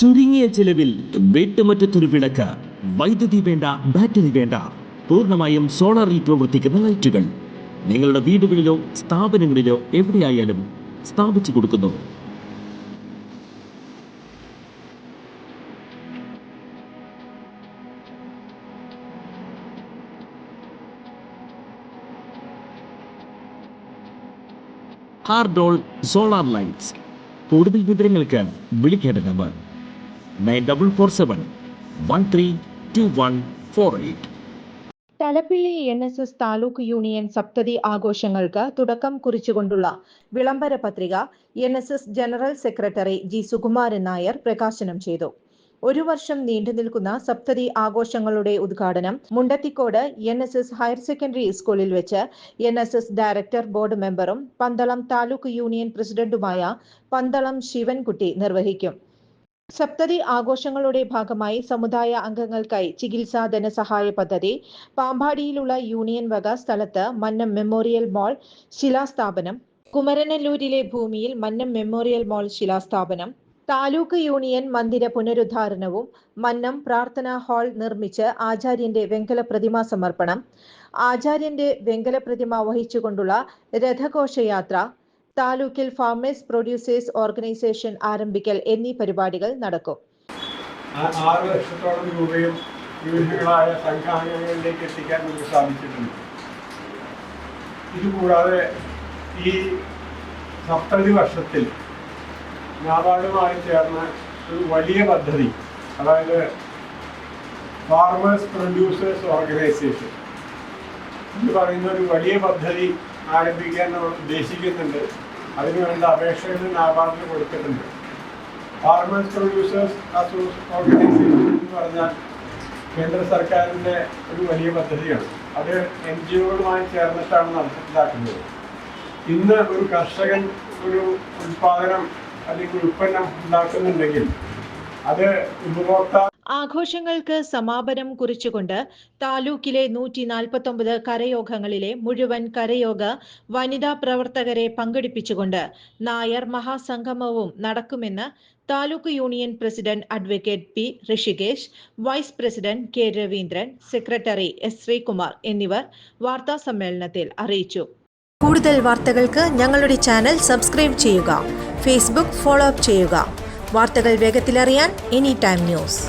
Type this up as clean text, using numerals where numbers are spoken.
ചുരുങ്ങിയ ചിലവിൽ വീട്ടുമുറ്റത്തൊരു വിളക്ക്, വൈദ്യുതി വേണ്ട, ബാറ്ററി വേണ്ട, പൂർണ്ണമായും സോളാറിൽ പ്രവർത്തിക്കുന്ന ലൈറ്റുകൾ നിങ്ങളുടെ വീടുകളിലോ സ്ഥാപനങ്ങളിലോ എവിടെയായാലും സ്ഥാപിച്ചു കൊടുക്കുന്നു. ഹാർഡോൾ സോളാർ ലൈറ്റ്സ്. കൂടുതൽ വിവരങ്ങൾക്ക് വിളിക്കേണ്ട നമ്പർ 9447132148. തലപ്പിള്ളി NSS താലൂക്ക് യൂണിയൻ സപ്തതി ആഘോഷങ്ങൾക്ക് തുടക്കം കുറിച്ചുകൊണ്ടുള്ള വിളംബര പത്രിക NSS general secretary G. Sukumaran Nair പ്രകാശനം ചെയ്തു. ഒരു വർഷം നീണ്ടുനിൽക്കുന്ന സപ്തതി ആഘോഷങ്ങളുടെ ഉദ്ഘാടനം മുണ്ടത്തിക്കോട് NSS ഹയർ സെക്കൻഡറി സ്കൂളിൽ വെച്ച് NSS ഡയറക്ടർ ബോർഡ് മെമ്പറും പന്തളം താലൂക്ക് യൂണിയൻ പ്രസിഡന്റുമായ പന്തളം ശിവൻകുട്ടി നിർവഹിക്കും. സപ്തതി ആഘോഷങ്ങളുടെ ഭാഗമായി സമുദായ അംഗങ്ങൾക്കായി ചികിത്സാ ധനസഹായ പദ്ധതി, പാമ്പാടിയിലുള്ള യൂണിയൻ വക സ്ഥലത്ത് മന്നം മെമ്മോറിയൽ മാൾ ശിലാസ്ഥാപനം, കുമരനെല്ലൂരിലെ ഭൂമിയിൽ മന്നം മെമ്മോറിയൽ മാൾ ശിലാസ്ഥാപനം, താലൂക്ക് യൂണിയൻ മന്ദിര പുനരുദ്ധാരണവും മന്നം പ്രാർത്ഥനാ ഹാൾ നിർമ്മിച്ച് ആചാര്യന്റെ വെങ്കല പ്രതിമ സമർപ്പണം, ആചാര്യന്റെ വെങ്കല പ്രതിമ വഹിച്ചുകൊണ്ടുള്ള രഥഘോഷയാത്ര, താലൂക്കിൽ ഫാർമേഴ്സ് പ്രൊഡ്യൂസേഴ്സ് ഓർഗനൈസേഷൻ ആരംഭിക്കൽ എന്നീ പരിപാടികൾ നടക്കും. 6 ലക്ഷത്തോളം രൂപയും വിവിധങ്ങളായ സംഘാംഗങ്ങളിലേക്ക് എത്തിക്കാൻ നമുക്ക് സാധിച്ചിട്ടുണ്ട്. ഇതുകൂടാതെ ഈ സപ്തതി വർഷത്തിൽ നാബാർഡുമായി ചേർന്ന ഒരു വലിയ പദ്ധതി, അതായത് ഫാർമേഴ്സ് പ്രൊഡ്യൂസേഴ്സ് ഓർഗനൈസേഷൻ എന്ന് പറയുന്ന ഒരു വലിയ പദ്ധതി ആരംഭിക്കാൻ നമ്മൾ ഉദ്ദേശിക്കുന്നുണ്ട്. അതിനുവേണ്ട അപേക്ഷകൾ നാബാർഡിന് കൊടുത്തിട്ടുണ്ട്. ഫാർമേഴ്സ് പ്രൊഡ്യൂസേഴ്സ് ഓർഗനൈസേഷൻ എന്ന് പറഞ്ഞാൽ കേന്ദ്ര സർക്കാരിൻ്റെ ഒരു വലിയ പദ്ധതിയാണ്. അത് NGOകളുമായി ചേർന്നിട്ടാണ് നടപ്പിലാക്കുന്നത്. ഇന്ന് ഒരു കർഷകൻ ഒരു ഉൽപാദനം അല്ലെങ്കിൽ ഉൽപ്പന്നം ഉണ്ടാക്കുന്നുണ്ടെങ്കിൽ അത് ഉപഭോക്താവ് ആഘോഷങ്ങൾക്ക് സമാപനം കുറിച്ചുകൊണ്ട് താലൂക്കിലെ 149 കരയോഗങ്ങളിലെ മുഴുവൻ കരയോഗ വനിതാ പ്രവർത്തകരെ പങ്കെടുപ്പിച്ചുകൊണ്ട് നായർ മഹാസംഗമവും നടക്കുമെന്ന് taluk union president advocate P. Rishikesh, vice president K. Raveendran, secretary S. Sreekumar എന്നിവർ വാർത്താ സമ്മേളനത്തിൽ അറിയിച്ചു. കൂടുതൽ വാർത്തകൾക്ക് ഞങ്ങളുടെ ചാനൽ സബ്സ്ക്രൈബ് ചെയ്യുക. ഫേസ്ബുക്ക് ഫോളോ അപ്പ് ചെയ്യുക. വാർത്തകൾ വേഗത്തിലറിയാൻ എനി ടൈം ന്യൂസ്.